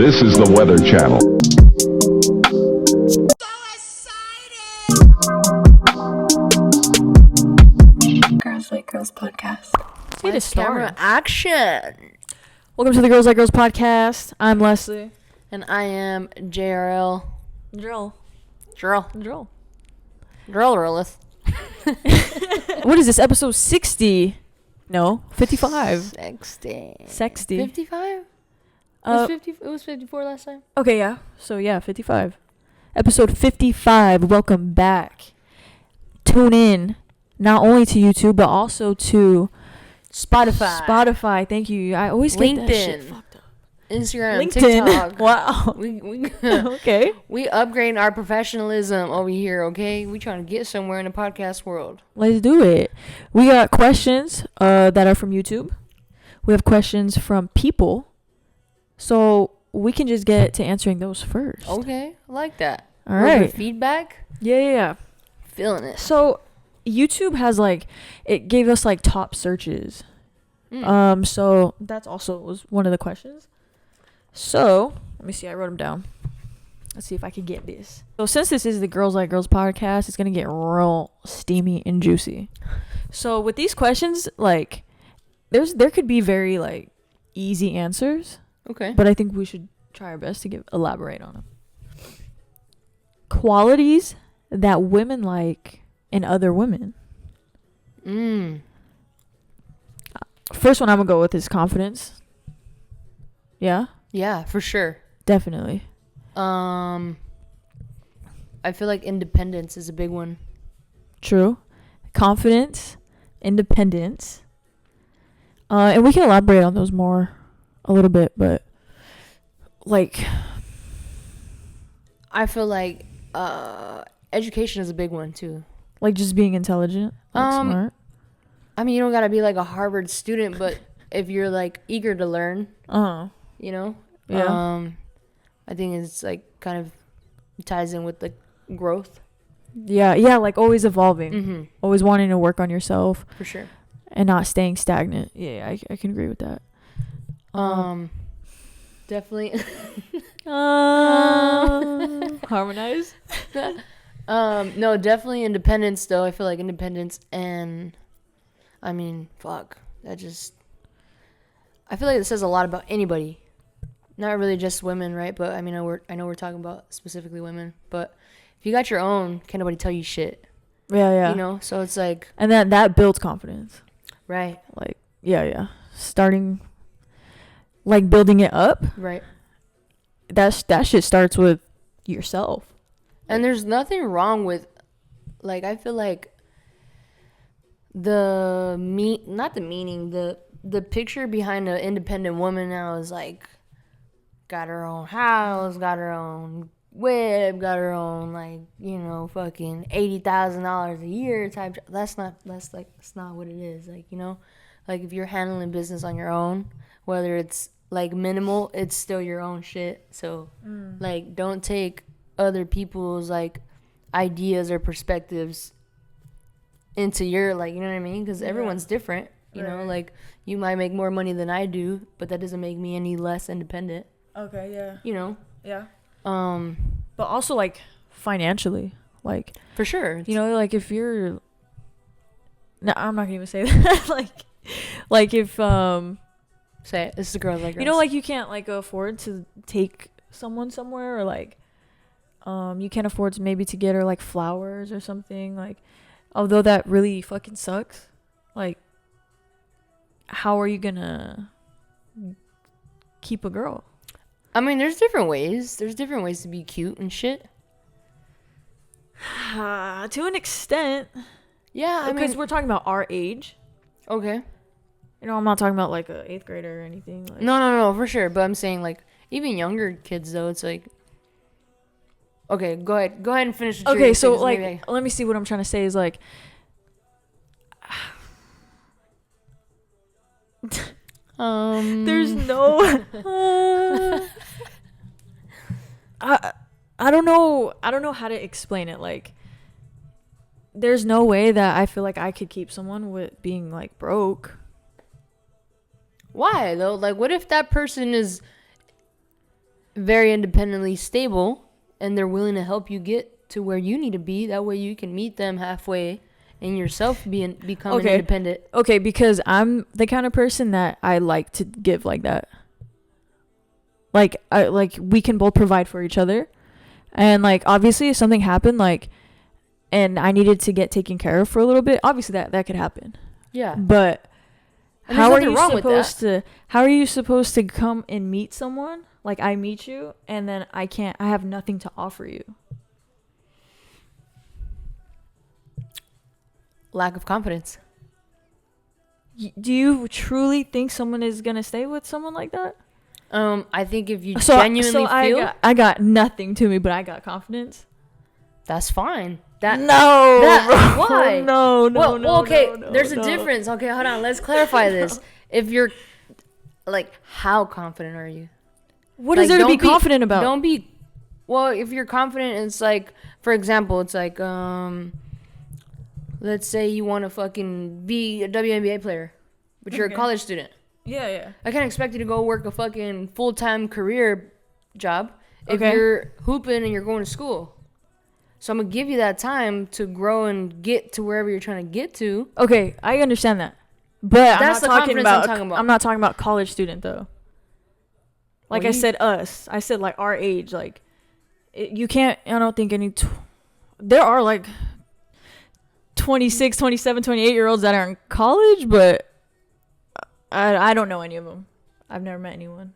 This is the Weather Channel. Girls Like Girls podcast. Need a camera action. Welcome to the Girls Like Girls podcast. I'm Leslie. And I am JRL. Drill. Lilith. What is this, episode 60? No, 55. 60. 55? It was 54 last time. Okay, yeah. So, yeah, 55. Episode 55. Welcome back. Tune in, not only to YouTube, but also to Spotify. Thank you. I always get that shit fucked up. Instagram, LinkedIn. TikTok. Wow. We Okay. We upgrade our professionalism over here, okay? We trying to get somewhere in the podcast world. Let's do it. We got questions that are from YouTube. We have questions from people. So we can just get to answering those first. Okay, I like that. All right. Feedback? Yeah. Feeling it. So YouTube has it gave us top searches. So that's also was one of the questions. So let me see. I wrote them down. Let's see if I can get this. So since this is the Girls Like Girls podcast, it's going to get real steamy and juicy. So with these questions, there could be very easy answers. Okay. But I think we should try our best to elaborate on them. Qualities that women like in other women. First one I'm going to go with is confidence. Yeah? Yeah, for sure. Definitely. I feel like independence is a big one. True. Confidence, independence. And we can elaborate on those more a little bit, but I feel like education is a big one too. Just being intelligent, smart. I mean, you don't gotta be like a Harvard student, but if you're eager to learn, you know, yeah. I think it's kind of ties in with the growth. Yeah, always evolving, always wanting to work on yourself For sure. and not staying stagnant. Yeah, I can agree with that. Definitely. Harmonize. No, definitely independence though. I feel like independence and, I mean, fuck. I feel like it says a lot about anybody. Not really just women, right? But I mean, I know we're talking about specifically women. But if you got your own, can't nobody tell you shit. Yeah. You know, so it's and that builds confidence. Right. Yeah. Starting, building it up. Right. That shit starts with yourself. And there's nothing wrong with, I feel like the picture behind an independent woman now is got her own house, got her own whip, got her own fucking $80,000 a year type job. That's not what it is. If you're handling business on your own, whether it's minimal, it's still your own shit. So don't take other people's ideas or perspectives into your you know what I mean, because everyone's different, you know. You might make more money than I do, but that doesn't make me any less independent. Okay, yeah. You know. Yeah. But also financially, for sure, you know, if you're, no, I'm not gonna even say that. If say it. This is the Girls Like Girls. You know, you can't afford to take someone somewhere, or you can't afford to maybe to get her flowers or something. Although that really fucking sucks. How are you gonna keep a girl? I mean, there's different ways. There's different ways to be cute and shit. To an extent. Yeah, because we're talking about our age. Okay. You know, I'm not talking about a 8th grader or anything. No, for sure. But I'm saying even younger kids though, it's okay, go ahead and finish. Okay, so let me see what I'm trying to say is there's no I don't know how to explain it. There's no way that I feel I could keep someone with being broke. Why though? What if that person is very independently stable and they're willing to help you get to where you need to be, that way you can meet them halfway and yourself becoming independent. Okay, because I'm the kind of person that I like to give like that. Like we can both provide for each other. And like obviously if something happened like and I needed to get taken care of for a little bit, obviously that could happen. Yeah. But and how are you supposed to come and meet someone? Like I meet you and then I have nothing to offer you. Lack of confidence. Do you truly think someone is going to stay with someone like that? I think if you genuinely feel I got nothing to me, but I got confidence. That's fine. Why? No. Okay, no, there's a difference. Okay, hold on. Let's clarify this. If you're like, how confident are you? What is there to be confident about? Don't be. Well, if you're confident, it's like, for example, it's like, let's say you want to fucking be a WNBA player, but you're a college student. Yeah. I can't expect you to go work a fucking full-time career job if you're hooping and you're going to school. So I'm going to give you that time to grow and get to wherever you're trying to get to. Okay, I understand that. But That's I'm not talking about college student, though. Like I said us. I said, like, our age. Like, you can't, I don't think there are, like, 26, 27, 28-year-olds that are in college, but I don't know any of them. I've never met anyone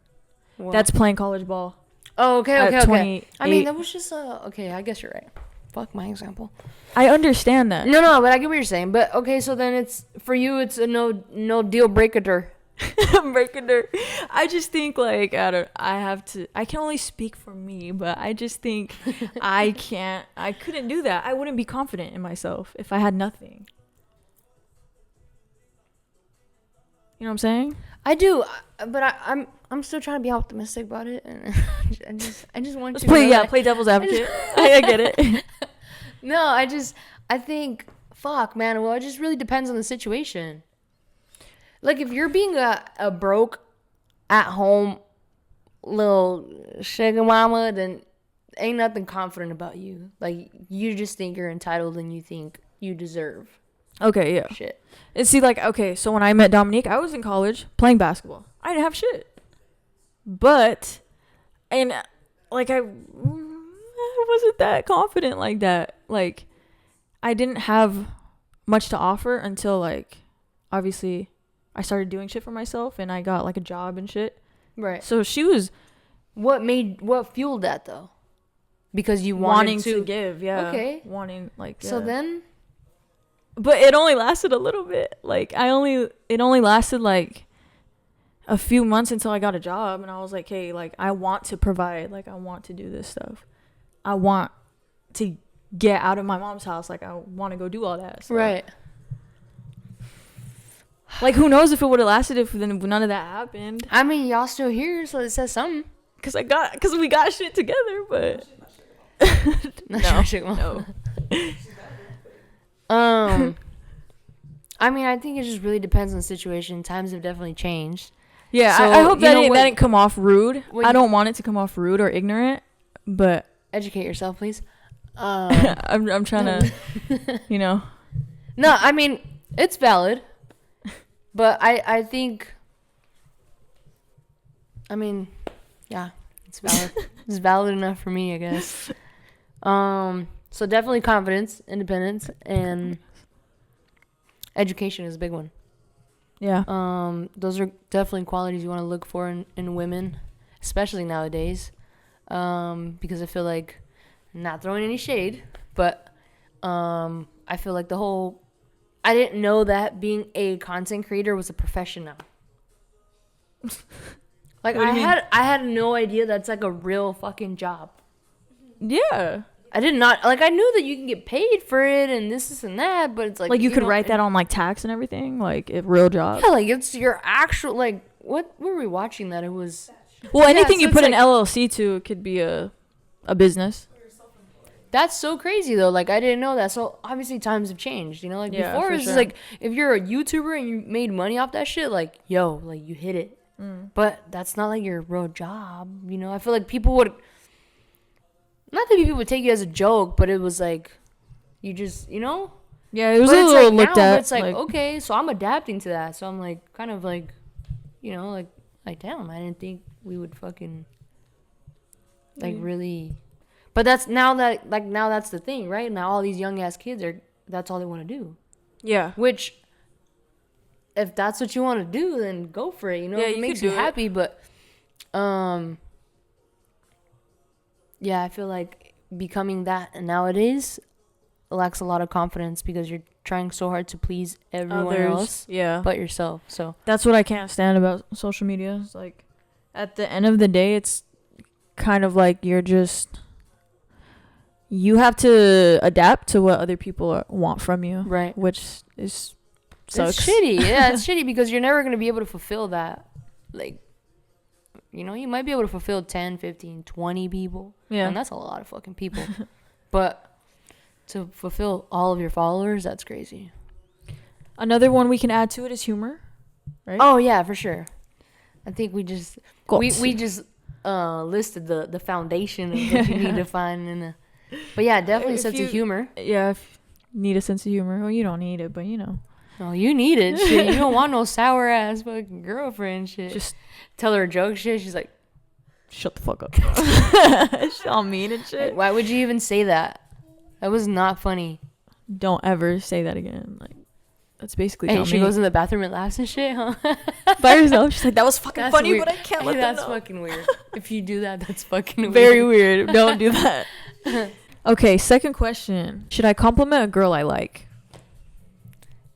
that's playing college ball. Oh, okay. I mean, that was just okay. I guess you're right. Fuck my example. I understand that. No, but I get what you're saying. But okay, so then it's for you. It's a no deal breaker. I just think like I can only speak for me, but I just think I couldn't do that. I wouldn't be confident in myself if I had nothing. You know what I'm saying? I do, but I'm still trying to be optimistic about it, and I just want to play devil's advocate. I get it. No, I think fuck, man. Well, it just really depends on the situation. Like if you're being a broke at home little sugar mama, then ain't nothing confident about you. Like you just think you're entitled and you think you deserve. Okay, yeah. Shit. And see, like, okay, so when I met Dominique, I was in college playing basketball. I didn't have shit. But, and, like, I wasn't that confident like that. Like, I didn't have much to offer until, like, obviously, I started doing shit for myself and I got, like, a job and shit. Right. So she was... What fueled that, though? Because you wanted to give, yeah. Okay. Wanting, like, yeah. So then... But it only lasted a little bit. Like, it only lasted, like, a few months until I got a job. And I was like, hey, like, I want to provide. Like, I want to do this stuff. I want to get out of my mom's house. Like, I want to go do all that stuff. Right. Like, who knows if it would have lasted if none of that happened. I mean, y'all still here, so it says something. Because we got shit together, but... No. I mean, I think it just really depends on the situation. Times have definitely changed. Yeah, so, I hope that didn't come off rude. I don't want it to come off rude or ignorant, but educate yourself, please. I'm trying to, you know. No, I mean it's valid, but I think. I mean, yeah, it's valid. It's valid enough for me, I guess. So definitely confidence, independence, and education is a big one. Yeah. Those are definitely qualities you want to look for in women, especially nowadays. Because I feel like, not throwing any shade, but I feel like I didn't know that being a content creator was a profession now. Like I had no idea that's like a real fucking job. Yeah. I did not, like, I knew that you can get paid for it and this and that, but it's like... Like, you could write that on, like, tax and everything? Like, a real job? Yeah, like, it's your actual, like, what were we watching that it was... Well, anything you put an LLC to could be a business. That's so crazy, though. Like, I didn't know that. So, obviously, times have changed, you know? Like, before, it was just, like, if you're a YouTuber and you made money off that shit, like, yo, like, you hit it. But that's not like your real job, you know. I feel like people would, not that people would take you as a joke, but it was like, you just, you know. Yeah, it was But a it's little like looked now, at. but it's like, okay, so I'm adapting to that. So I'm like, kind of like, you know, like damn, I didn't think we would fucking, like, really. But that's now that's the thing, right? Now all these young ass kids that's all they want to do. Yeah. Which, if that's what you want to do, then go for it. You know, Yeah, if it you makes could you do it. happy. But, yeah, I feel like becoming that nowadays lacks a lot of confidence because you're trying so hard to please everyone else, Yeah. but yourself. So That's what I can't stand about social media. It's like, at the end of the day, it's kind of like you have to adapt to what other people want from you. right, Which is sucks. it's shitty. Yeah, it's shitty because you're never gonna be able to fulfill that. Like, you know, you might be able to fulfill 10, 15, 20 people. Yeah. And that's a lot of fucking people. But to fulfill all of your followers, that's crazy. Another one we can add to it is humor. Right? Oh yeah, for sure. I think we just Goals. we just listed the foundation of what you need to find in a. But yeah, definitely a If sense you- of humor. Yeah, if you need a sense of humor. Well, you don't need it, but you know. Oh, you need it. Shit, you don't want no sour ass fucking girlfriend. Shit. Just Tell her a joke. Shit. She's like, shut the fuck up. She's all mean and shit. why would you even say that? That was not funny. Don't ever say that again. Like, that's basically Hey, tell she me. goes in the bathroom and laughs and shit, huh? By herself. She's like, that was fucking That's funny, weird. but I can't Hey, let them that's know. fucking weird. If you do that, that's fucking weird. Very weird. Don't do that. Okay, second question. Should I compliment a girl I like?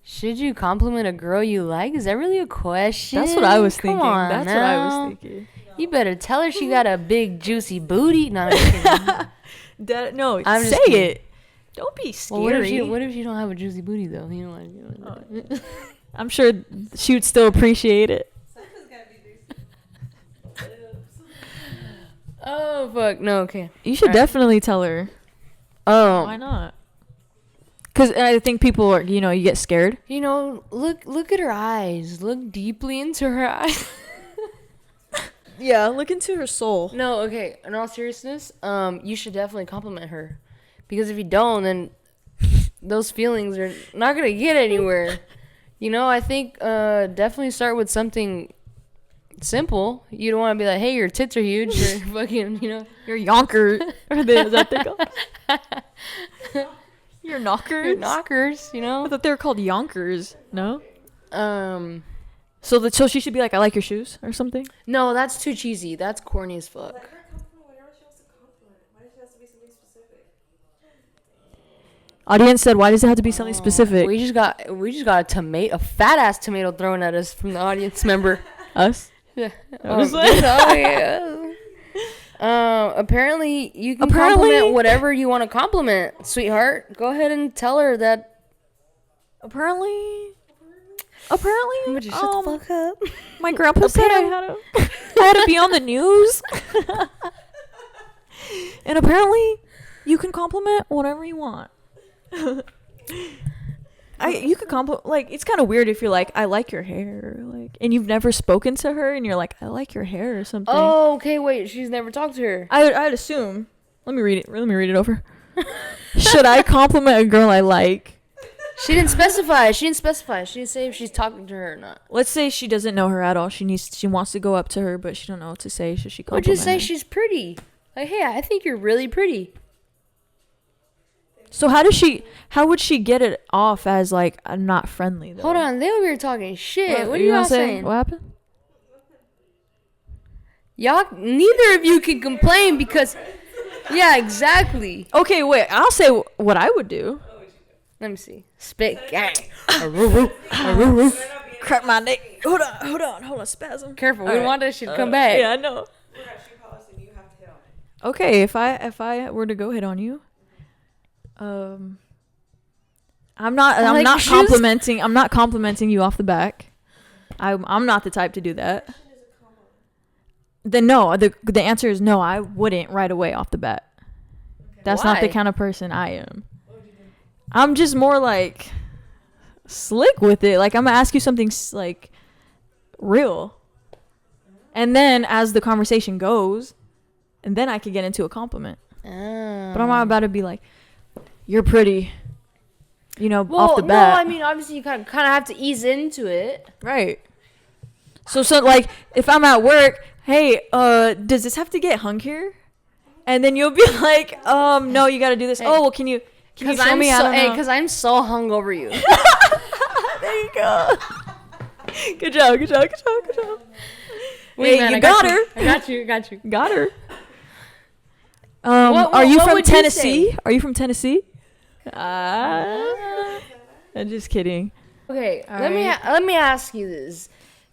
Should you compliment a girl you like? Is that really a question? That's what I was Come thinking. on That's what I now. was thinking. You better tell her she got a big juicy booty. No, I'm just kidding. No, I'm just say kidding. it. Don't be scary. Well, what if you don't have a juicy booty though? You know, like, I'm sure she would still appreciate it. oh fuck, no, okay. You should Alright. definitely tell her. Why not? Because I think people are, you get scared. You know, look at her eyes. Look deeply into her eyes. Yeah, look into her soul. No, okay. In all seriousness, you should definitely compliment her, because if you don't, then those feelings are not gonna get anywhere. You know, I think definitely start with something simple. You don't want to be like, "Hey, your tits are huge," or fucking, Your yonker. Is that what they called? Your knockers. your knockers. I thought they were called yonkers. No. Um, So she should be like, I like your shoes or something. no, that's too cheesy. That's corny as fuck. Let her compliment whatever she wants to compliment. Why does it have to be something specific? Audience said, why does it have to be something specific? We just got a fat ass tomato thrown at us from the audience member. Us? Yeah. was Apparently you can Apparently- compliment whatever you want to compliment, sweetheart. Go ahead and tell her that. Apparently, Would you shut the fuck up? my grandpa said I had to be on the news. And apparently, you can compliment whatever you want. You could compliment, like, it's kind of weird if you're like, I like your hair, like, and you've never spoken to her, and you're like, I like your hair or something. Oh, okay. Wait, she's never talked to her. I'd assume. Let me read it over. Should I compliment a girl I like? She didn't specify. She didn't say if she's talking to her or not. Let's say she doesn't know her at all. She wants to go up to her, but she don't know what to say. Should she Or compliment just say her? she's pretty. Like, hey, I think you're really pretty. So how would she get it off as like I'm not friendly though? Hold on, they over here talking shit. What are you y'all gonna say? saying? What happened? Y'all, neither of you can complain because, yeah, exactly. Okay, wait. I'll say what I would do. Let me see. Spit. Crap my neck. Hold on. Spasm. Careful, we Alright. want that shit to come back. Yeah, I know. Okay, if I were to go hit on you, I'm like not shoes? complimenting you off the back. I'm not the type to do that. Then no, the answer is no. I wouldn't right away off the bat. That's not the Why? kind of person I am. I'm just more like slick with it. Like I'm gonna ask you something like real. And then as the conversation goes, and then I could get into a compliment. But I'm not about to be like, "You're pretty," off the bat. No, I mean, obviously you kind of have to ease into it. Right. So like, if I'm at work, hey, does this have to get hung here? And then you'll be like, no, you got to do this. Hey. Oh, well, can you show me? Because I'm so hung over you. There you go. Good job. Wait, hey, man, you got her. I got you. Got her. Are you from Tennessee? Are you from Tennessee? I'm just kidding. Okay, All let right. me ask you this.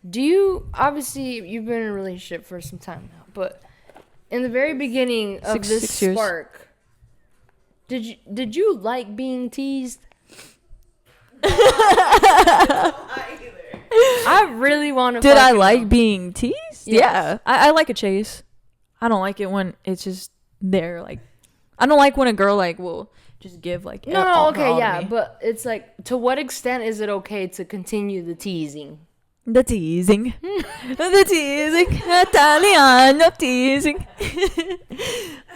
Do you, obviously you've been in a relationship for some time now, but in the very beginning of this spark, did you like being teased? I really want to. Did I like being teased? Yes. Yeah, I like a chase. I don't like it when it's just there. Like, I don't like when a girl will just give like. No, okay, yeah, but it's like, to what extent is it okay to continue the teasing? The teasing, Italiano teasing,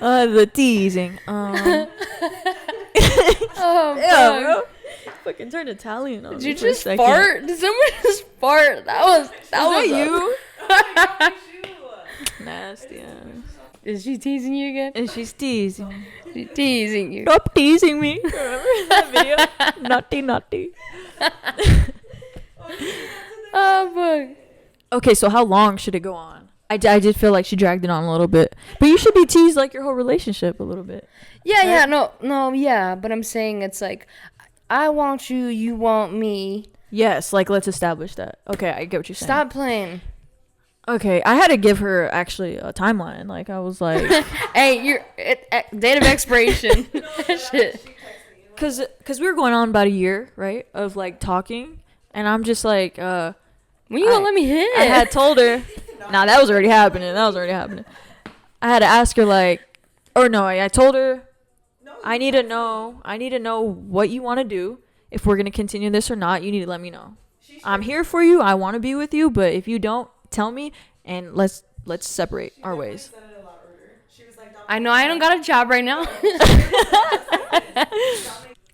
the teasing. Oh, yeah, bro. Fucking turn Italian on. Did you just fart? Did someone just fart? That was you. Nasty ass. Is she teasing you again? And she's teasing. She's teasing you. Stop teasing me. Remember that video? Naughty. Oh, fuck. Okay, so how long should it go on? I did feel like she dragged it on a little bit. But you should be teased like your whole relationship a little bit. Yeah, right? Yeah, but I'm saying it's like, I want you, you want me. Yes, like, let's establish that. Okay, I get what you're saying. Stop playing. Okay, I had to give her actually a timeline. Like, I was like... Hey, date of expiration. Shit. Because we were going on about a year, right, of, like, talking. And I'm just like... when you gonna let me hit? I had told her... Nah, that was already happening. I had to ask her, like... Or no, I told her... I need to know what you want to do. If we're going to continue this or not, you need to let me know. I'm here for you. I want to be with you. But if you don't, tell me. And let's separate our ways. I know I don't got a job right now.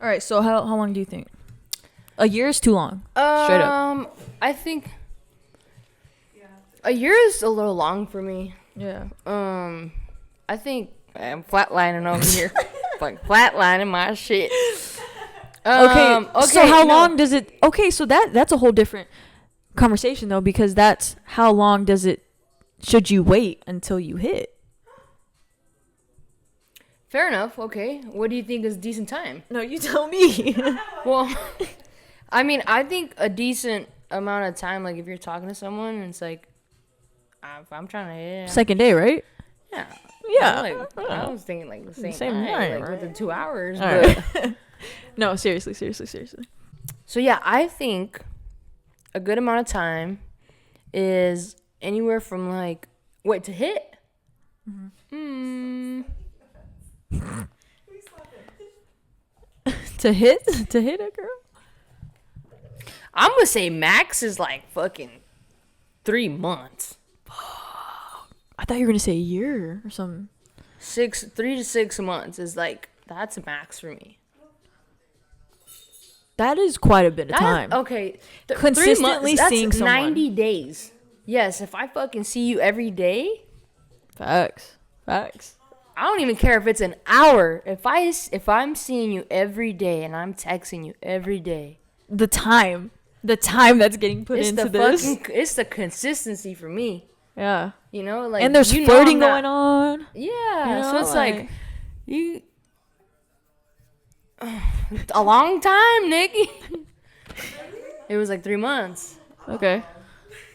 All right. So how long do you think? A year is too long. Straight up. I think a year is a little long for me. Yeah. I think I'm flatlining over here. Like flatlining my shit. Okay. So how long does it? Okay, so that's a whole different conversation though, because that's how long does it? Should you wait until you hit? Fair enough. Okay. What do you think is decent time? No, you tell me. Well, I mean, I think a decent amount of time, like if you're talking to someone and it's like, if I'm trying to hit. Second day, right? Yeah. Yeah. I was thinking like the same night, like right? within 2 hours. All But right. No, seriously. So yeah, I think a good amount of time is anywhere from like to hit. To hit a girl. I'm gonna say max is like fucking 3 months. I thought you were gonna say a year or something. 3 to 6 months is like, that's max for me. That is quite a bit of time. Okay. Consistently 3 months, seeing that's someone. 90 days. Yes, if I fucking see you every day. Facts. I don't even care if it's an hour. If I'm seeing you every day and I'm texting you every day. The time that's getting put into this. It's the consistency for me. Yeah. You know, like, and there's flirting going on. Yeah. So it's like you a long time, Nikki. It was like 3 months. Okay.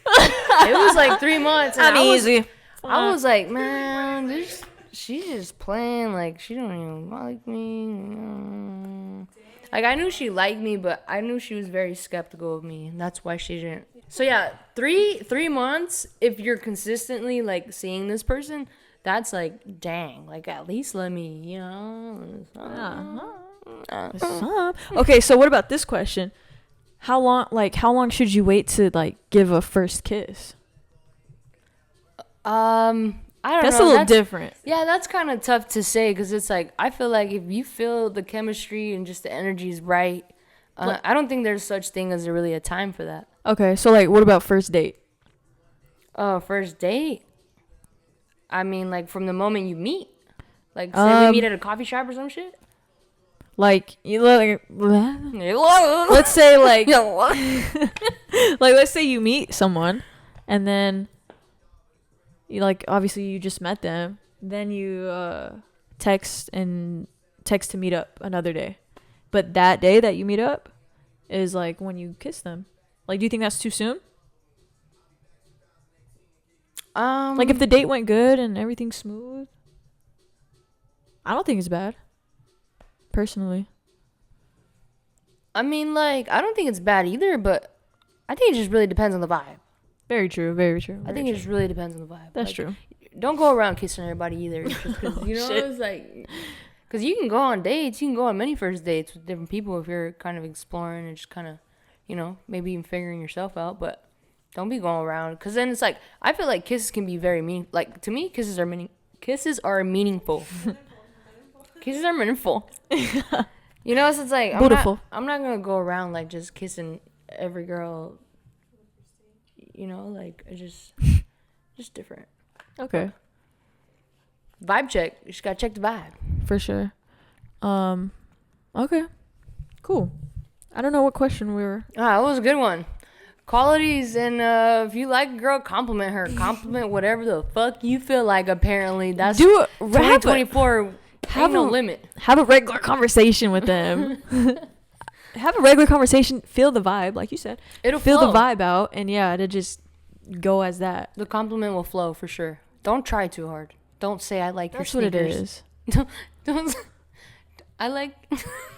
It was like 3 months. And easy. I was like, man, she's just playing. Like, she don't even like me. Like, I knew she liked me, but I knew she was very skeptical of me, and that's why she didn't. So yeah, 3 months. If you're consistently like seeing this person, that's like, dang. Like, at least let me, Okay, so what about this question? How long should you wait to like give a first kiss? I don't That's know. a little different. Yeah, that's kind of tough to say because it's like I feel like if you feel the chemistry and just the energy is right, I don't think there's such thing as really a time for that. Okay, so like, what about first date? Oh, first date. I mean, like from the moment you meet, like say we meet at a coffee shop or some shit. Like you like, let's say like, like let's say you meet someone, and then you like obviously you just met them, then you text to meet up another day, but that day that you meet up is like when you kiss them. Like, do you think that's too soon? Like if the date went good and everything's smooth, I don't think it's bad. Personally, I mean, like I don't think it's bad either, but I think it just really depends on the vibe. very true, very true. I think it just really depends on the vibe. That's like, true. Don't go around kissing everybody either. Just 'cause, you know, Shit. it's like, because you can go on dates, you can go on many first dates with different people if you're kind of exploring and just kind of, you know, maybe even figuring yourself out. But don't be going around, because then it's like I feel like kisses can be very mean. Like to me, kisses are meaningful. Kisses are meaningful. You know, so it's like Beautiful. I'm not gonna go around like just kissing every girl. You know, like I just different. Okay, Vibe check. You just gotta check the vibe. for sure. Okay, cool. I don't know what question we were. Ah, that was a good one. Qualities, and if you like a girl, compliment her. Compliment whatever the fuck you feel like. Apparently, that's Do it. 2024. have Ain't no a- limit. Have a regular conversation with them. Have a regular conversation. Feel the vibe, like you said. It'll Feel flow. the vibe out, and yeah, to just go as that. The compliment will flow for sure. Don't try too hard. Don't say I like That's your what sneakers. it is. Don't. I like.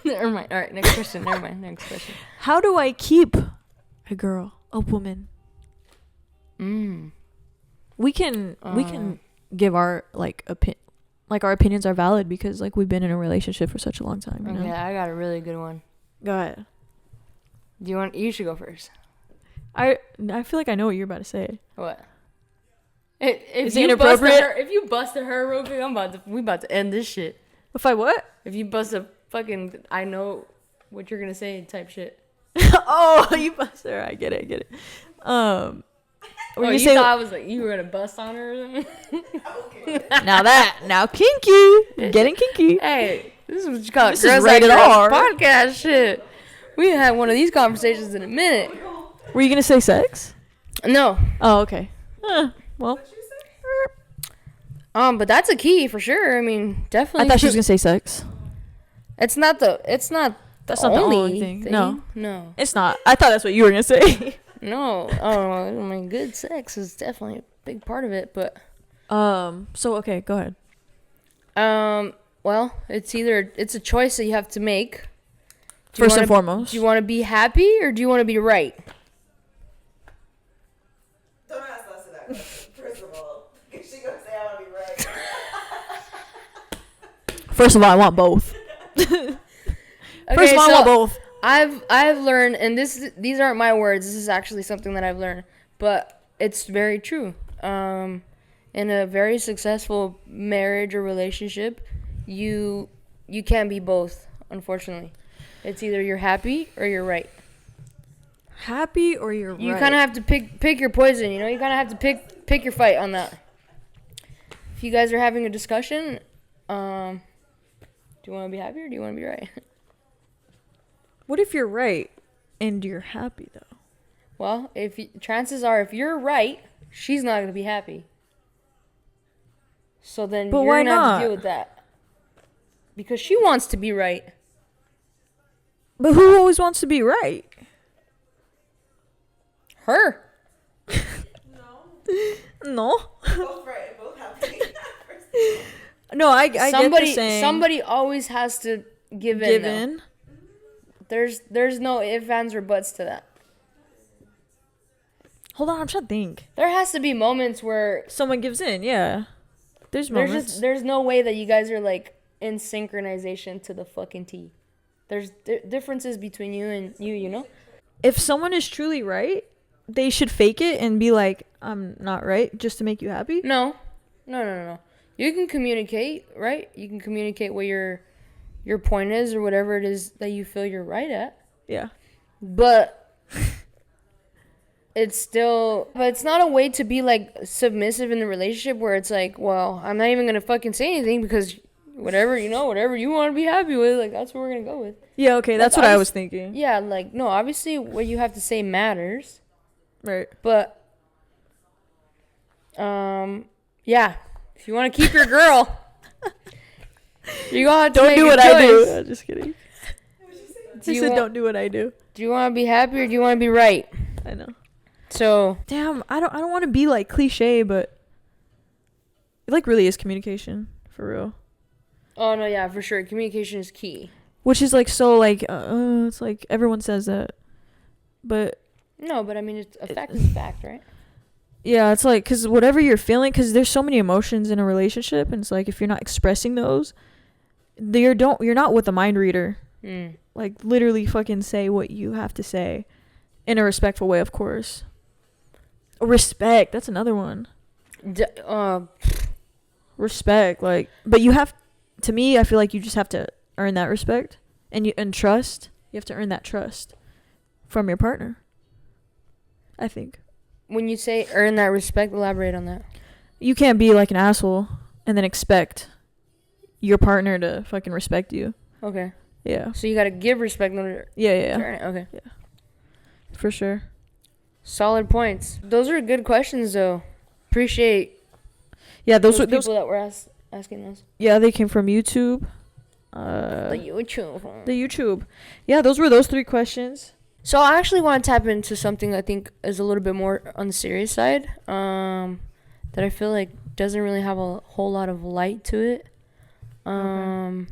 Never mind. All right, next question. Never mind. Next question. How do I keep a girl, a woman? We can give our our opinions are valid because like we've been in a relationship for such a long time. You Okay, know? I got a really good one. Go ahead. Do you want? You should go first. I feel like I know what you're about to say. What? If Is it you inappropriate? if you busted her real quick, we about to end this shit. If I what? If you bust a fucking, I know what you're gonna say type shit. Oh, you busted her. I get it. Were Oh, you thought I was like you were gonna bust on her or something? now kinky. Getting kinky. Hey, this is what you call This it. is Girls Like rated Girls R. podcast shit. We had one of these conversations in a minute. Were you gonna say sex? No. Oh, okay. Well, But that's a key for sure. I mean, definitely. I thought she was gonna say sex. It's not the That's not the only only thing. No, it's not. I thought that's what you were gonna say. No. Oh, I mean, good sex is definitely a big part of it, but. So okay, go ahead. Well, it's a choice that you have to make. First and foremost. Do you want to be happy or do you want to be right? Don't ask us that question, first of all. Because she gonna say I want to be right. First of all, I want both. First of all, I want both. I've learned, and these aren't my words. This is actually something that I've learned, but it's very true. In a very successful marriage or relationship, you can't be both. Unfortunately, it's either you're happy or you're right. Happy or you're You right. kind of have to pick your poison. You know, you kind of have to pick your fight on that. If you guys are having a discussion, do you want to be happy or do you want to be right? What if you're right and you're happy though? Well, chances are if you're right, she's not going to be happy. So then But you're why going to have not? to deal with that. Because she wants to be right. But who always wants to be right? Her. No. Both right, both happy. No, I get the saying. Somebody always has to give in. give though. in. There's no ifs, ands, or buts to that. Hold on, I'm trying to think. There has to be moments where Someone gives in, yeah. There's moments. there's no way that you guys are like in synchronization to the fucking T. There's differences between you and you know? If someone is truly right, they should fake it and be like, I'm not right just to make you happy? No. You can communicate, right? You can communicate what your point is or whatever it is that you feel you're right at. Yeah. But it's not a way to be like submissive in the relationship where it's like, well, I'm not even gonna fucking say anything because whatever you want to be happy with, like that's what we're gonna go with. Yeah, okay, that's what I was thinking. Yeah, like no, obviously what you have to say matters. Right. But yeah, if you want to keep your girl, you gonna have to don't do what I do. I'm just kidding. He said don't do what I do. Do you want to be happy or do you want to be right? I know. So damn, I don't want to be like cliche, but it like really is communication for real. Oh no, yeah, for sure. Communication is key. Which is like so like it's like everyone says that, but no, but I mean it's a fact is a fact, right? Yeah, it's like because whatever you're feeling, because there's so many emotions in a relationship, and it's like if you're not expressing those, you're not with a mind reader. Like literally fucking say what you have to say in a respectful way, of course. Respect, that's another one. Respect, like, but you have, to me, I feel like you just have to earn that respect and trust. You have to earn that trust from your partner, I think. When you say earn that respect, elaborate on that. You can't be like an asshole and then expect your partner to fucking respect you. Okay. Yeah. So you gotta give respect in order. Yeah. Okay. Yeah. For sure. Solid points. Those are good questions, though. Appreciate. Yeah, those people that were asking those. Yeah, they came from YouTube. The YouTube. Yeah, those were those 3 questions. So I actually want to tap into something I think is a little bit more on the serious side. That I feel like doesn't really have a whole lot of light to it. Okay.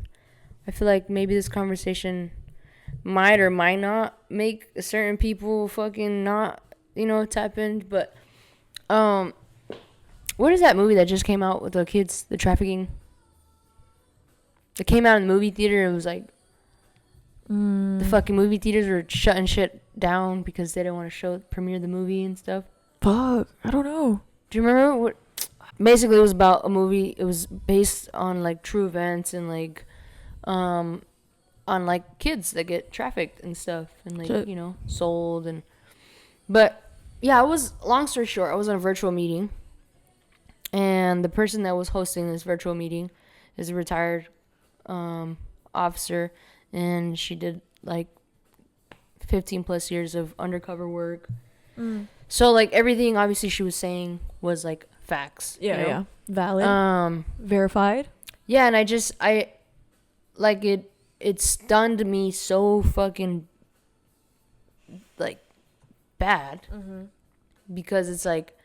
I feel like maybe this conversation might or might not make certain people fucking not, tap in. But, what is that movie that just came out with the kids, the trafficking? It came out in the movie theater. It was like, the fucking movie theaters were shutting shit down because they didn't want to premiere the movie and stuff. Fuck, I don't know. Do you remember what? Basically, it was about a movie. It was based on like true events and like, on like kids that get trafficked and stuff and like sold and. But yeah, long story short, I was on a virtual meeting, and the person that was hosting this virtual meeting is a retired officer, and she did like 15 plus years of undercover work. So like everything obviously she was saying was like facts. Yeah. Valid. Verified. Yeah, and I like it stunned me so fucking like bad because it's like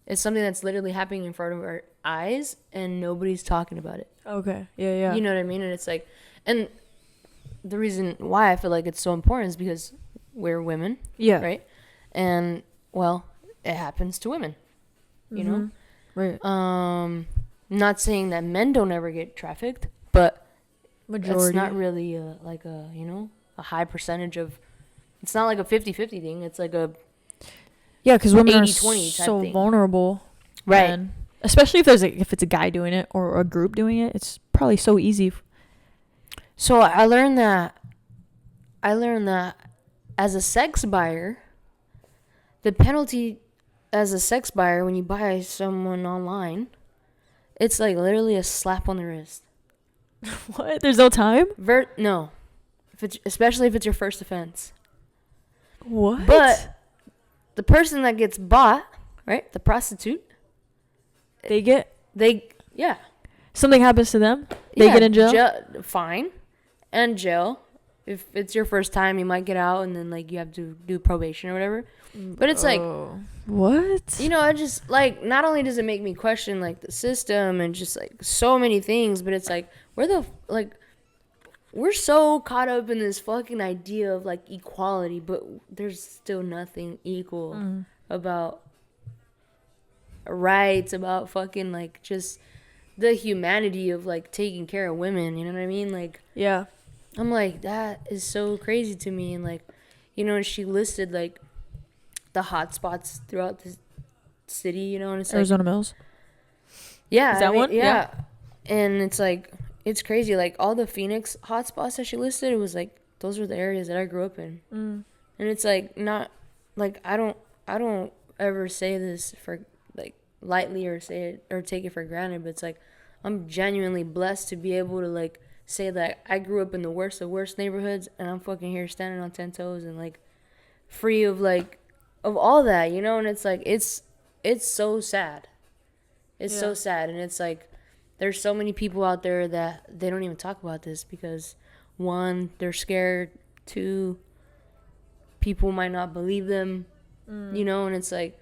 it's something that's literally happening in front of our eyes and nobody's talking about it. Okay. Yeah. You know what I mean? And it's like, and the reason why I feel like it's so important is because we're women. Yeah. Right? And well, it happens to women. You know? Right. Not saying that men don't ever get trafficked, but majority. It's not really a high percentage of. It's not like a 50-50 thing. It's like a because women 80-20 are so thing. vulnerable, right? And especially if it's a guy doing it or a group doing it, it's probably so easy. So I learned that as a sex buyer, the penalty as a sex buyer when you buy someone online, it's like literally a slap on the wrist. What? There's no time? No. Especially if it's your first offense. What? But the person that gets bought, right? The prostitute. Yeah. Something happens to them? They get in jail? Fine. And jail. If it's your first time, you might get out and then like you have to do probation or whatever. But it's like, what? I just like, not only does it make me question like the system and just like so many things, but it's like, we're so caught up in this fucking idea of like equality, but there's still nothing equal about rights, about fucking like just the humanity of like taking care of women. You know what I mean? Like, yeah. I'm like, that is so crazy to me. And like, she listed like the hot spots throughout city, you know, and it's Arizona Mills. Yeah, Is that one? Yeah. And it's like, it's crazy. Like, all the Phoenix hotspots that she listed, it was like, those were the areas that I grew up in. And it's like, not, like, I don't ever say this for, like, lightly or say it or take it for granted, but it's like, I'm genuinely blessed to be able to, like, say that I grew up in the worst of worst neighborhoods, and I'm fucking here standing on 10 toes and, like, free of, like, of all that, you know? And it's like, it's so sad. It's so sad. And it's like, there's so many people out there that they don't even talk about this because, one, they're scared. Two, people might not believe them, you know? And it's like,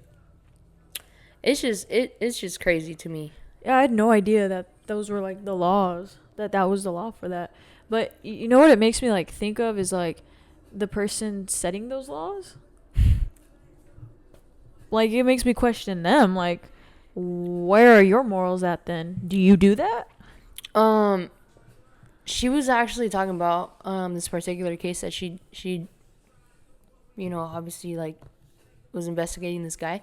it's just crazy to me. Yeah, I had no idea that those were like the laws, that was the law for that. But you know what it makes me like think of is like the person setting those laws. Like, it makes me question them. Like, where are your morals at then? Do you do that? She was actually talking about this particular case that she you know, obviously, like, was investigating this guy.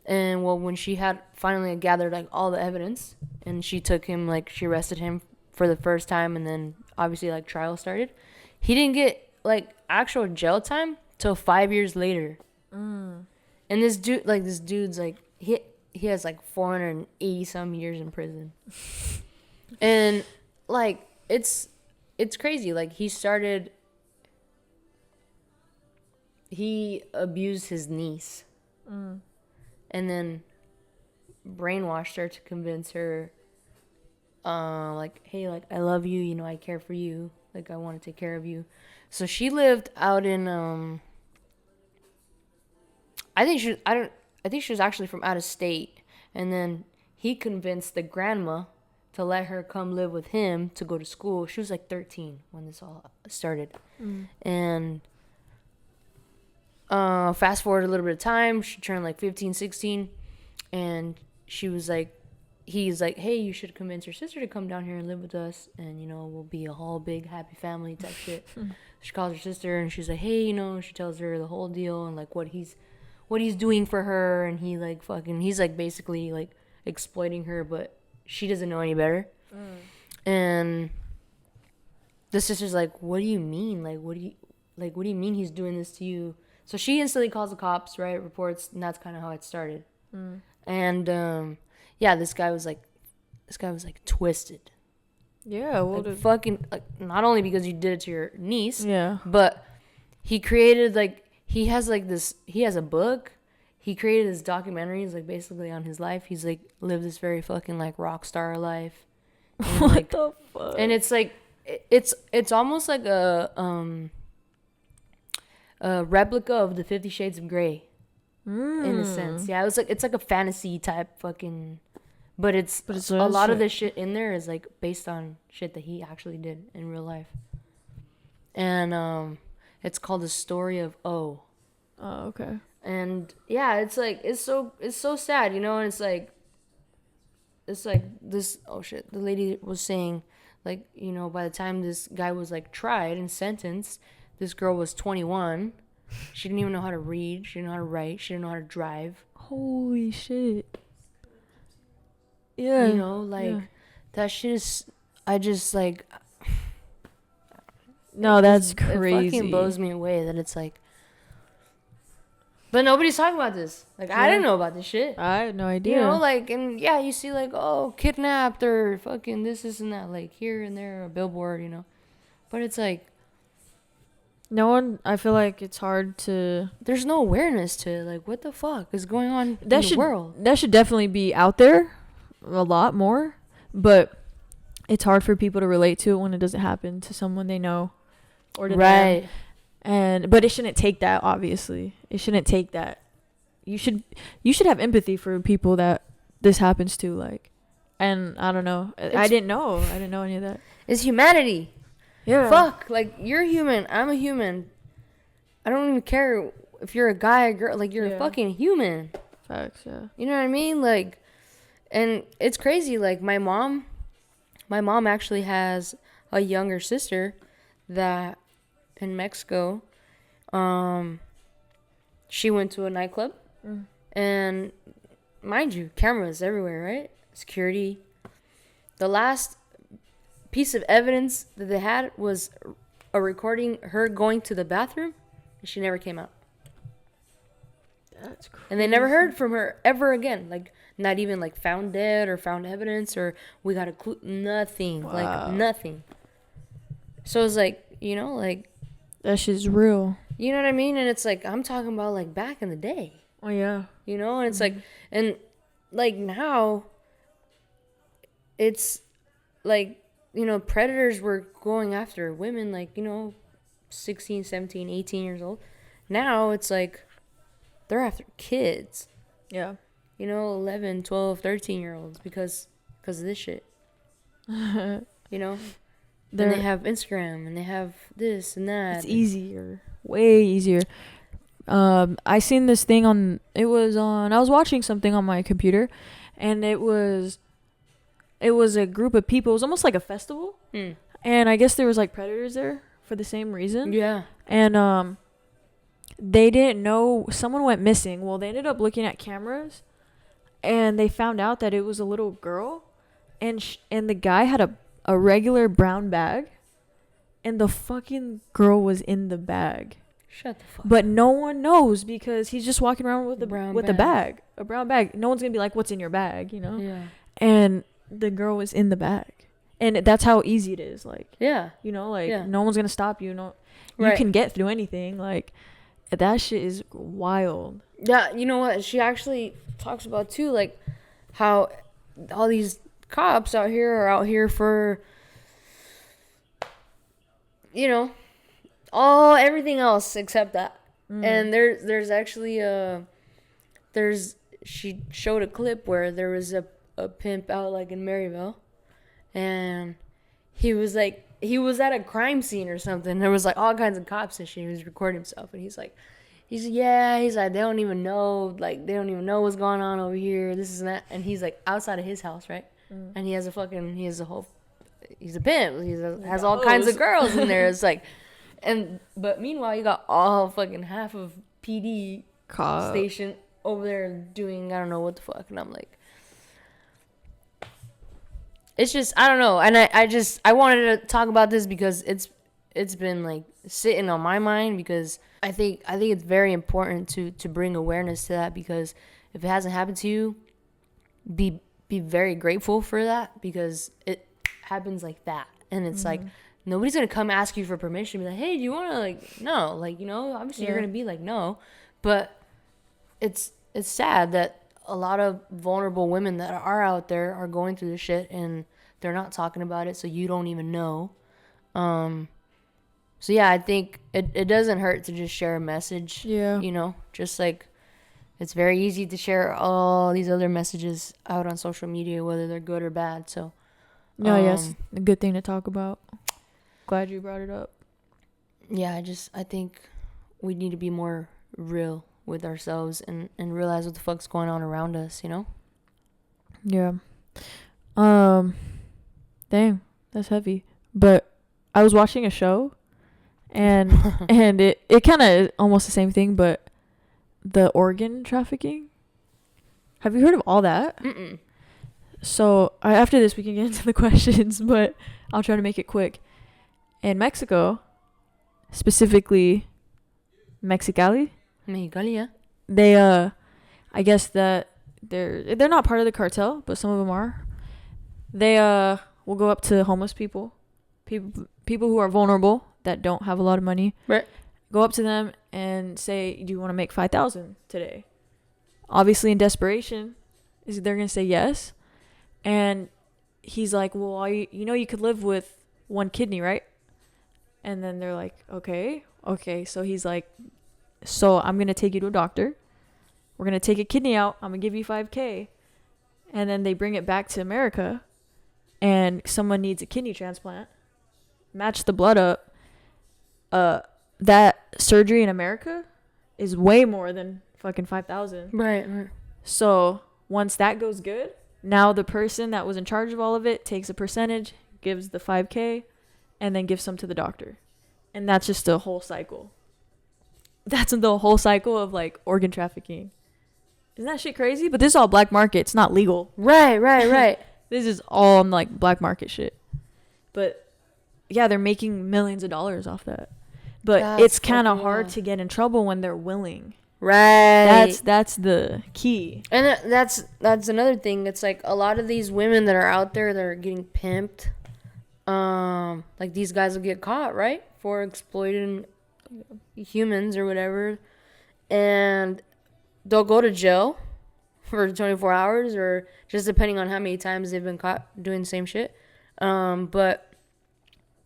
And, well, when she had finally gathered, like, all the evidence, and she took him, like, she arrested him for the first time, and then, obviously, like, trial started, he didn't get, like, actual jail time till 5 years later. And this dude's, like, he has, like, 480-some years in prison. And, like, it's crazy. Like, he abused his niece. And then brainwashed her to convince her, like, hey, like, I love you, you know, I care for you, like, I want to take care of you. So she lived out in, I think she was actually from out of state. And then he convinced the grandma to let her come live with him to go to school. She was like 13 when this all started. And fast forward a little bit of time, she turned like 15, 16, and she was like, he's like, hey, you should convince your sister to come down here and live with us, and, you know, we'll be a whole big happy family type shit. She calls her sister, and she's like, hey, you know, she tells her the whole deal and, like, what he's doing for her, and he's like basically like exploiting her, but she doesn't know any better. And the sister's like, what do you mean? Like, what do you mean he's doing this to you? So she instantly calls the cops, right? Reports, and that's kind of how it started. And yeah, this guy was like twisted. Yeah, well, Like, fucking, like, not only because you did it to your niece, yeah, but he created, like, he has a book. He created his documentaries, like, basically on his life. He's like lived this very fucking, like, rock star life. And, what like, the fuck? and it's like it's almost like a replica of the 50 Shades of Grey, in a sense. Yeah, it's like a fantasy type fucking, but it's a lot of the shit in there is like based on shit that he actually did in real life. And it's called The Story of O. Oh, okay. And yeah, it's like it's so sad, you know. And it's like this, oh shit, the lady was saying, like, you know, by the time this guy was like tried and sentenced, this girl was 21. She didn't even know how to read. She didn't know how to write. She didn't know how to drive. Holy shit. Yeah. You know, like, that shit is, I just, like, no, that's crazy. It fucking blows me away that it's like, but nobody's talking about this. Like, I didn't know about this shit. I had no idea. You know, like, and yeah, you see, like, oh, kidnapped or fucking this and that, like, here and there, a billboard, you know. But it's like, no one, I feel like it's hard to, there's no awareness to it. Like, what the fuck is going on in the world? That should definitely be out there a lot more, but it's hard for people to relate to it when it doesn't happen to someone they know or to them. But it shouldn't take that, obviously. It shouldn't take that. You should have empathy for people that this happens to, like, and I don't know. I didn't know any of that. It's humanity. Yeah. Fuck, like, you're human. I'm a human. I don't even care if you're a guy or girl. Like, you're a fucking human. Facts, yeah. You know what I mean? Like, and it's crazy. Like, my mom actually has a younger sister that in Mexico, she went to a nightclub and mind you, cameras everywhere, right? Security. The last piece of evidence that they had was a recording her going to the bathroom, and she never came out. That's crazy. And they never heard from her ever again. Like, not even like found dead or found evidence or we got a clue. Nothing. Wow. Like, nothing. So it's like, like. That shit's real. You know what I mean? And it's like, I'm talking about like back in the day. Oh, yeah. And it's like, and like now, it's like, predators were going after women like, 16, 17, 18 years old. Now it's like, they're after kids. Yeah. 11, 12, 13-year-olds because of this shit. Then they have Instagram and they have this and that. It's easier. Way easier. I seen this thing I was watching something on my computer, and it was a group of people. It was almost like a festival. And I guess there was like predators there for the same reason. Yeah. And they didn't know someone went missing. Well, they ended up looking at cameras, and they found out that it was a little girl, and the guy had a regular brown bag, and the fucking girl was in the bag. Shut the fuck. But no one knows because he's just walking around with a brown bag. No one's gonna be like, "What's in your bag?" Yeah. And the girl was in the bag, and that's how easy it is. Like, yeah. No one's gonna stop you. Right. You can get through anything. Like, that shit is wild. Yeah, you know what? She actually talks about too, like how all these cops out here are out here for, everything else except that. And there's actually she showed a clip where there was a pimp out like in Maryville, and he was at a crime scene or something. There was like all kinds of cops and shit. He was recording himself, and he's like, they don't even know, like, they don't even know what's going on over here, this is that. And he's like outside of his house, right? And he's a pimp. He has all kinds of girls in there. It's like, but meanwhile, you got all fucking half of PD station over there doing, I don't know what the fuck. And I'm like, it's just, I don't know. And I wanted to talk about this because it's been like sitting on my mind, because I think it's very important to bring awareness to that, because if it hasn't happened to you, be very grateful for that, because it happens like that. And it's like, nobody's gonna come ask you for permission, be like, hey, do you want to, like, no, like, obviously you're gonna be like, no. But it's sad that a lot of vulnerable women that are out there are going through this shit and they're not talking about it, so you don't even know. So yeah, I think it doesn't hurt to just share a message. Yeah. Just like, it's very easy to share all these other messages out on social media, whether they're good or bad. So yes, a good thing to talk about. Glad you brought it up. Yeah, I think we need to be more real with ourselves and realize what the fuck's going on around us, Yeah. Dang, that's heavy. But I was watching a show, and it kind of almost the same thing, but the organ trafficking. Have you heard of all that? Mm-mm. So after this, we can get into the questions, but I'll try to make it quick. In Mexico, specifically Mexicali, yeah. they I guess that they're not part of the cartel, but some of them are. They will go up to homeless people who are vulnerable, that don't have a lot of money. Right. Go up to them and say, do you want to make 5,000 today? Obviously, in desperation, they're gonna say yes. And he's like, well, you could live with one kidney, right? And then they're like, okay. So he's like, so I'm gonna take you to a doctor. We're gonna take a kidney out. I'm gonna give you $5,000. And then they bring it back to America, and someone needs a kidney transplant. Match the blood up. That surgery in America is way more than fucking 5,000. Right. So once that goes good, now the person that was in charge of all of it takes a percentage, gives the $5,000, and then gives some to the doctor. And that's just a whole cycle. That's the whole cycle of like organ trafficking. Isn't that shit crazy? But this is all black market. It's not legal. Right. This is all like black market shit. But yeah, they're making millions of dollars off that. But That's it's kind of fucking hard wild. to get in trouble when they're willing. Right. That's the key. And that's another thing. It's like a lot of these women that are out there that are getting pimped. Like these guys will get caught, right, for exploiting humans or whatever, and they'll go to jail for 24 hours or just depending on how many times they've been caught doing the same shit. But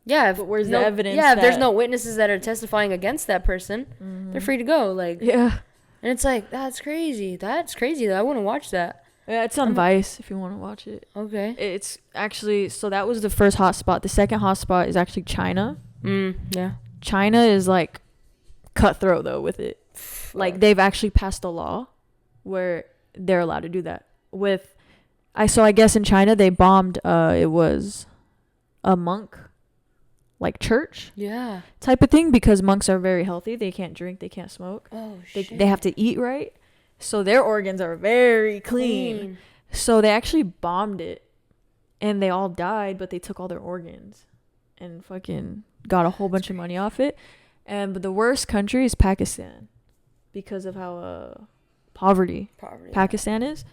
yeah, But where's the evidence Yeah, if there's that- no witnesses that are testifying against that person, they're free to go. Like, Yeah. and it's like that's crazy. That's crazy. I want to watch that. Yeah, it's on Vice if you want to watch it. Okay. It's actually, so that was the first hotspot. The second hotspot is actually China. Yeah. China is like cutthroat though with it. Like they've actually passed a law where they're allowed to do that. I guess in China they bombed it was a monk like church Yeah. type of thing because monks are very healthy. They can't drink, they can't smoke. Oh They shit. they have to eat right. So their organs are very clean. So they actually bombed it and they all died, but they took all their organs and fucking got a whole bunch of money off it. But the worst country is Pakistan because of how poverty Pakistan is.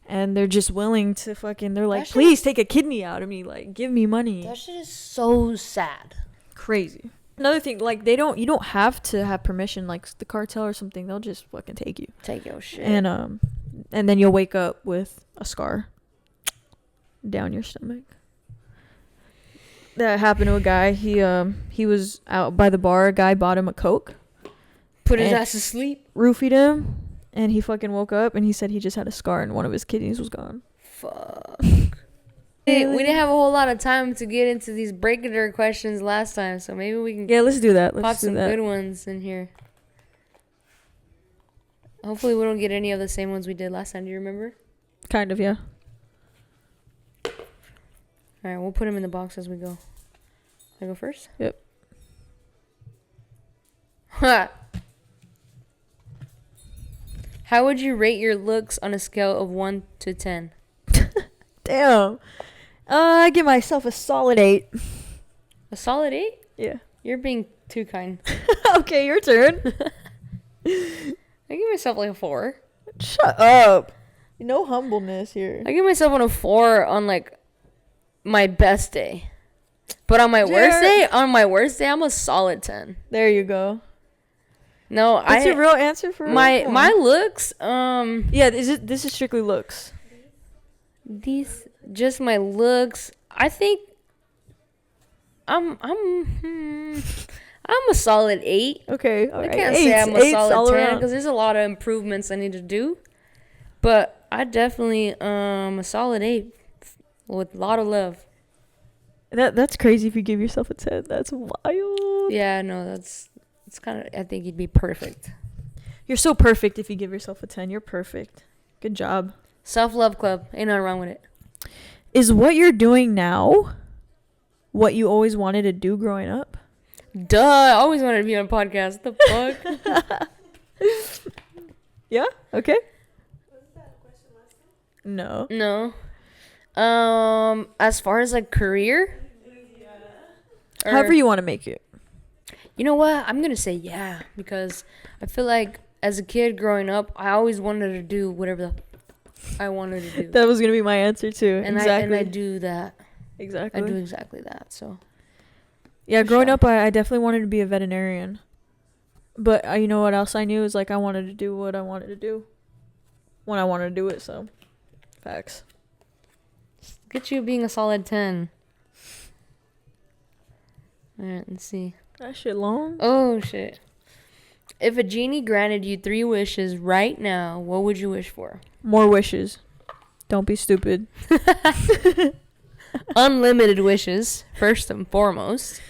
And they're just willing to they're like, That shit please take a kidney out of me. Like, give me money. That shit is so sad. Crazy. Another thing, like, you don't have to have permission, like the cartel or something. They'll just fucking take you. Take your shit. And then you'll wake up with a scar down your stomach. That happened to a guy. He was out by the bar. A guy bought him a Coke, Put his and- ass to sleep. roofied him, and he fucking woke up and he said he just had a scar and one of his kidneys was gone. Fuck. Hey, we didn't have a whole lot of time to get into these breakator questions last time, so maybe we can Yeah, let's do that. pop Let's do some that. good ones in here. Hopefully we don't get any of the same ones we did last time. Do you remember? Kind of, yeah. All right, we'll put them in the box as we go. I go first? Yep. How would you rate your looks on a scale of 1 to 10? Damn. I give myself a solid 8. A solid 8? Yeah. You're being too kind. Okay, your turn. I give myself like a 4. Shut up. No humbleness here. I give myself a 4 on like my best day. But on my worst day, I'm a solid 10. There you go. No, That's your real answer for my looks, Yeah, this is strictly looks. these just my looks. I think I'm a solid 8. Okay, all I right. can't say I'm a Eights all solid 10 around. because there's a lot of improvements I need to do. But I definitely a solid 8 with a lot of love. That's crazy if you give yourself a 10. That's wild. Yeah, no, it's kind of, I think you'd be perfect. You're so perfect if you give yourself a 10. You're perfect. Good job. Self-love club. Ain't nothing wrong with it. Is what you're doing now what you always wanted to do growing up? Duh. I always wanted to be on a podcast. The fuck? Yeah? Okay. No. No. As far as like career? Or- However you want to make it. You know what? I'm going to say yeah. Because I feel like as a kid growing up, I always wanted to do whatever I wanted to do. That was going to be my answer too. And exactly. I do that. Exactly. I do exactly that. So Yeah, For growing sure. up, I definitely wanted to be a veterinarian. But you know what else I knew is like I wanted to do what I wanted to do when I wanted to do it. So, facts. get you being a solid 10. All right, let's see. That shit long. Oh, shit. If a genie granted you 3 wishes right now, what would you wish for? More wishes. Don't be stupid. Unlimited wishes, first and foremost.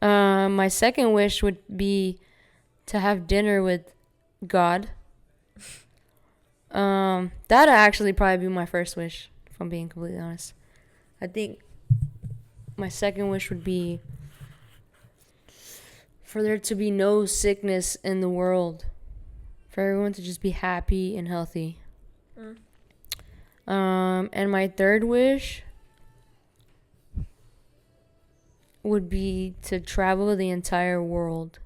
My second wish would be to have dinner with God. That'd actually probably be my first wish, if I'm being completely honest. I think my second wish would be for there to be no sickness in the world. For everyone to just be happy and healthy. And my third wish would be to travel the entire world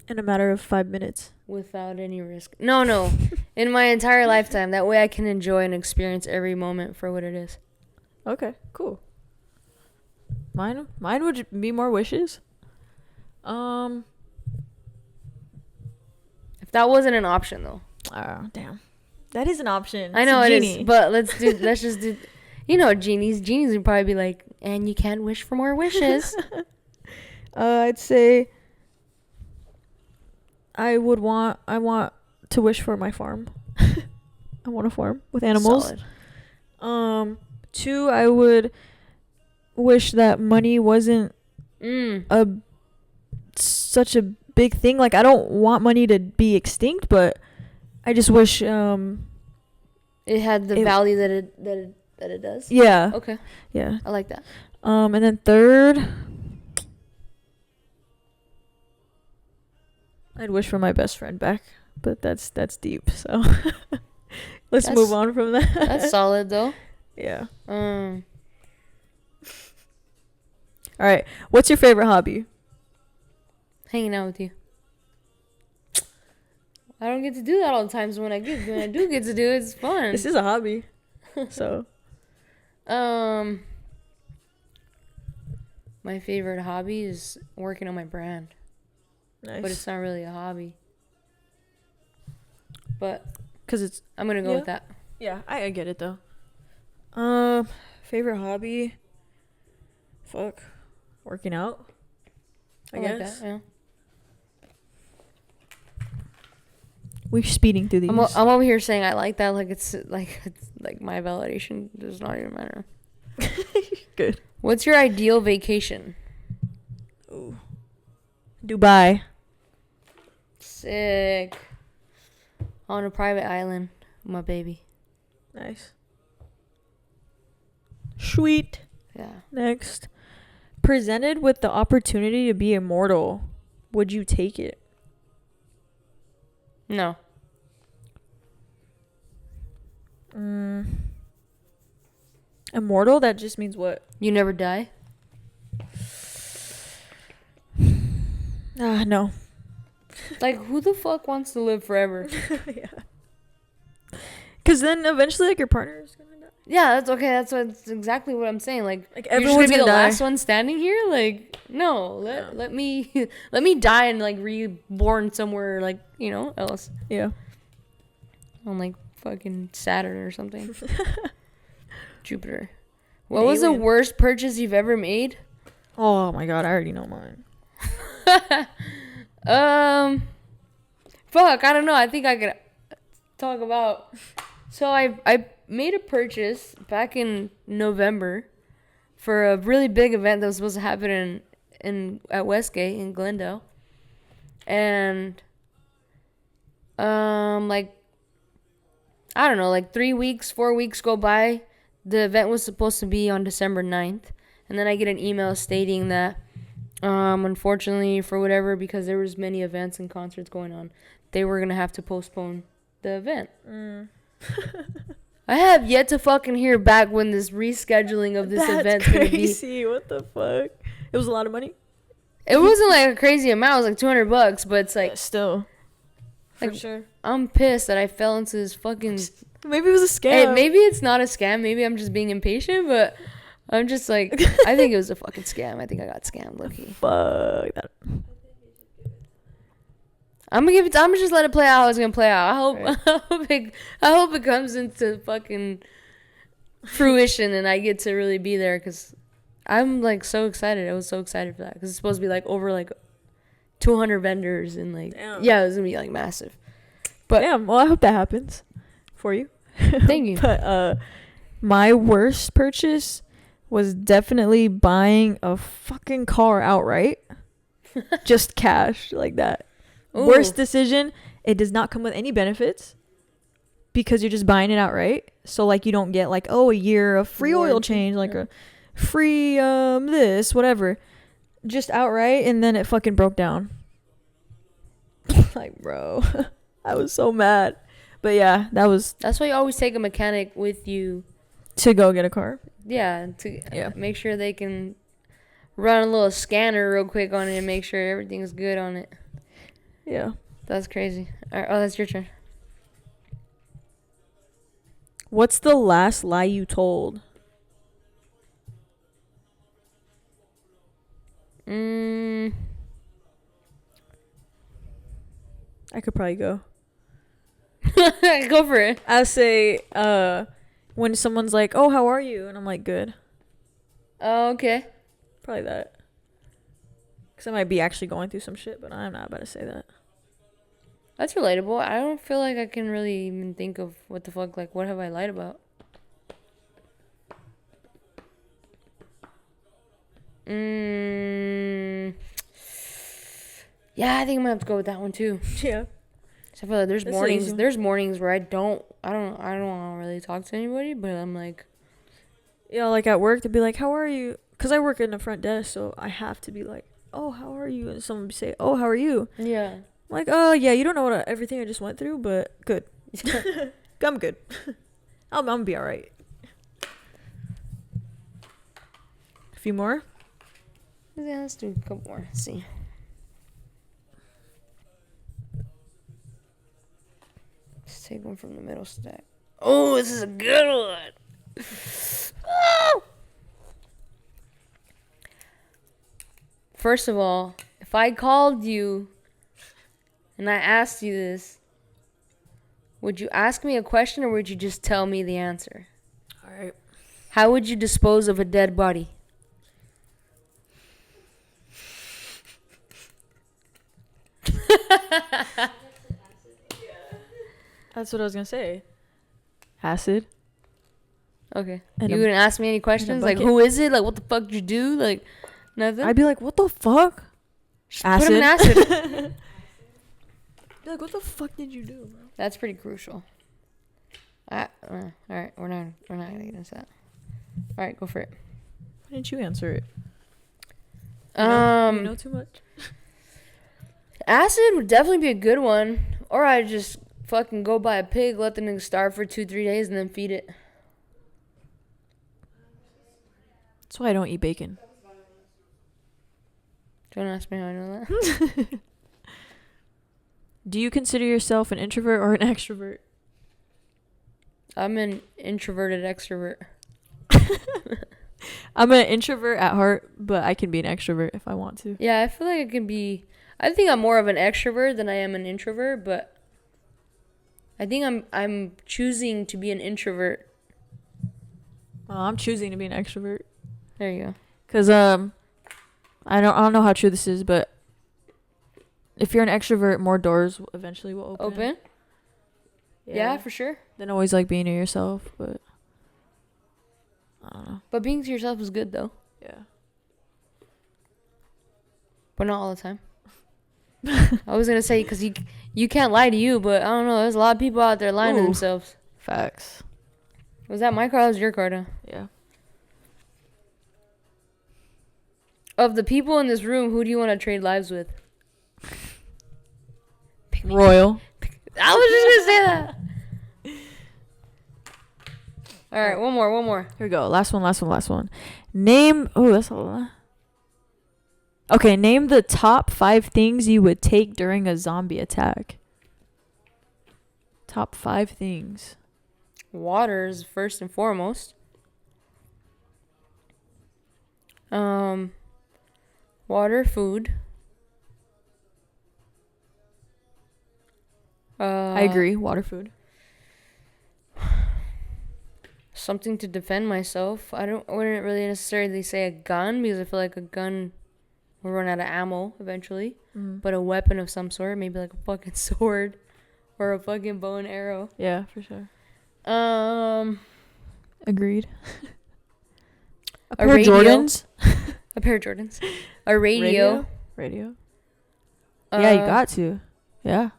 In a matter of 5 minutes. without any risk. No. In my entire lifetime. That way I can enjoy and experience every moment for what it is. Okay, cool. Mine would be more wishes. If that wasn't an option, though. Oh, damn. That is an option. I know It's it a is, genie. but let's just do. You know, genies would probably be like, and you can't wish for more wishes. I'd say I want to wish for my farm. I want a farm with animals. Solid. 2, I would wish that money wasn't such a big thing. Like, I don't want money to be extinct, but I just wish It had the value that it does. yeah. Okay. Yeah. I like that. And then 3rd, I'd wish for my best friend back, but that's deep. So let's move on from that. That's solid though. Yeah. Um. All right. What's your favorite hobby? Hanging out with you. I don't get to do that all the time, so when I do get to do it, it's fun. This is a hobby. So. My favorite hobby is working on my brand, Nice. but it's not really a hobby. But Because I'm gonna go with that. Yeah, I get it though. Favorite hobby? Fuck. Working out? I like guess. that. Yeah. We're speeding through these. I'm over here saying I like that, like it's like my validation does not even matter. Good. What's your ideal vacation? Ooh. Dubai. Sick. On a private island, with my baby. Nice. Sweet. Yeah. Next. Presented with the opportunity to be immortal, would you take it? No. Immortal? That just means what? You never die? No. Like, who the fuck wants to live forever? Yeah. Because then eventually, like, your partner is gonna die. Yeah, that's okay. That's exactly what I'm saying. Like Everyone's you're gonna be the die. last one standing here. Like, no, let me die and like reborn somewhere like else Yeah. on like fucking Saturn or something. Jupiter. What was the alien. worst purchase you've ever made? Oh my god, I already know mine. Fuck, I don't know. I think I could talk about. So I made a purchase back in November for a really big event that was supposed to happen at Westgate in Glendale, and like I don't know, like 4 weeks go by. The event was supposed to be on December 9th, and then I get an email stating that unfortunately for whatever, because there was many events and concerts going on, they were gonna have to postpone the event. I have yet to fucking hear back when this rescheduling of this event's gonna be. Crazy. What the fuck? It was a lot of money. It wasn't like a crazy amount. It was like $200, but it's like Still. For like, sure. I'm pissed that I fell into this fucking. Maybe it was a scam. Hey, maybe it's not a scam. Maybe I'm just being impatient, but I'm just like, I think it was a fucking scam. I think I got scammed, low-key. Fuck that. I'm gonna just let it play out how it's gonna play out. Right. I hope it comes into fucking fruition and I get to really be there, because I'm like so excited. I was so excited for that because it's supposed to be like over like 200 vendors and like Damn. yeah, it was gonna be like massive. But damn, well, I hope that happens for you. Thank you. But my worst purchase was definitely buying a fucking car outright. Just cash like that. Ooh. Worst decision. It does not come with any benefits because you're just buying it outright. So like you don't get like, oh, a year of free oil Warranty, change, like yeah. a free this, whatever. Just outright, and then it fucking broke down. Like, bro, I was so mad. But yeah, that was That's why you always take a mechanic with you. to go get a car. Yeah, to Yeah. make sure they can run a little scanner real quick on it and make sure everything's good on it. Yeah. That's crazy. All right, oh, that's your turn. What's the last lie you told? I could probably go. Go for it. I say, when someone's like, "Oh, how are you?" and I'm like, "Good." Oh, okay. Probably that. Because I might be actually going through some shit, but I'm not about to say that. That's relatable. I don't feel like I can really even think of what the fuck, like, what have I lied about? Yeah, I think I'm gonna have to go with that one too. Yeah. So I feel like That's the easy one. there's mornings where I don't want to really talk to anybody, but I'm like, Yeah, like at work, they'd be like, "How are you?" Because I work in the front desk, so I have to be like, "Oh, how are you?" And someone would say, "Oh, how are you?" yeah. I'm like, "Oh, yeah, you don't know everything I just went through, but good. I'm good. I'm gonna be all right." A few more. Yeah, let's do a couple more. Let's see. Let's take one from the middle stack. Oh, this is a good one. Oh! First of all, if I called you and I asked you this, would you ask me a question or would you just tell me the answer? All right. How would you dispose of a dead body? That's what I was gonna say. Acid. Okay. In You a- wouldn't ask me any questions? Like, bucket. who is it? Like, what the fuck did you do? Like, nothing? I'd be like, "What the fuck?" Just put him in acid. Be like, "What the fuck did you do, bro?" That's pretty crucial. All right, we're not gonna get into that. All right, go for it. Why didn't you answer it? You know too much. Acid would definitely be a good one. Or I'd just fucking go buy a pig, let the nigga starve for 2-3 days, and then feed it. That's why I don't eat bacon. Don't ask me how I know that. Do you consider yourself an introvert or an extrovert? I'm an introverted extrovert. I'm an introvert at heart, but I can be an extrovert if I want to. Yeah, I feel like I can be. I think I'm more of an extrovert than I am an introvert, but I think I'm choosing to be an introvert. Well, I'm choosing to be an extrovert. There you go. Cause I don't know how true this is, but if you're an extrovert, more doors eventually will open. Yeah, for sure. Then always like being to yourself, but I don't know. But being to yourself is good though, Yeah. but not all the time. I was gonna say because you can't lie to you, but I don't know. There's a lot of people out there lying to Ooh. themselves. Facts. Was that my car? That was your car, though. Yeah. Of the people in this room, who do you want to trade lives with? Royal. I was just gonna say that. All right, one more. Here we go. Last one. Name. Oh, that's a lot. Okay, name the top 5 things you would take during a zombie attack. Top 5 things. Water is first and foremost. Water, food. I agree. Water, food. Something to defend myself. I wouldn't really necessarily say a gun because I feel like a gun will run out of ammo eventually. But a weapon of some sort, maybe like a fucking sword or a fucking bow and arrow. Yeah, for sure. A Agreed. A pair radio. of Jordans. A pair of Jordans. A radio. Radio. Yeah, you got to. Yeah.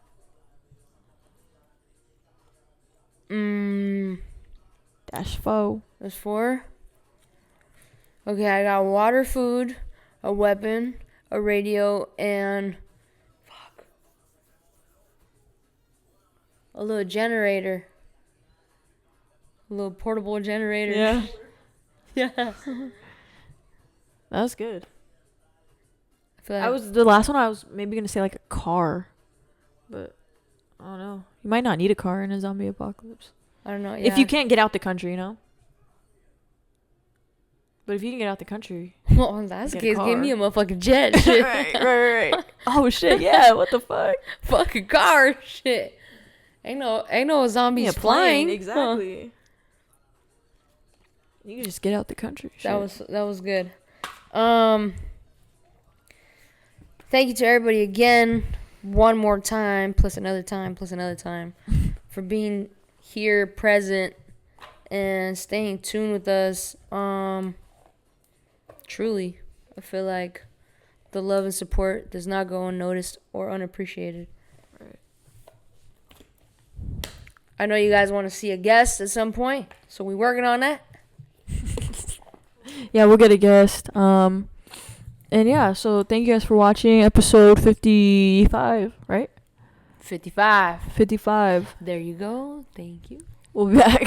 Dash foe. There's 4. Okay, I got water, food, a weapon, a radio, and a little generator. A little portable generator. Yeah. Yeah. That's good. I feel like I was the last one. I was maybe gonna say like a car, but I don't know. You might not need a car in a zombie apocalypse I don't know. if you can't get out the country, you know. But if you can get out the country, Well, in that Get a case, give me a car. motherfucking jet. Shit. right. Oh shit! Yeah. What the fuck? Fucking car. Shit. Ain't no zombies Yeah, flying. plane, exactly. You can just get out the country. Huh. Shit. That was good. Thank you to everybody again, one more time, plus another time, for being here, present, and staying tuned with us. Truly, I feel like the love and support does not go unnoticed or unappreciated. Right. I know you guys want to see a guest at some point, so we working on that. Yeah, we'll get a guest. And yeah, so thank you guys for watching episode 55, right? 55. 55. There you go. Thank you. We'll be back.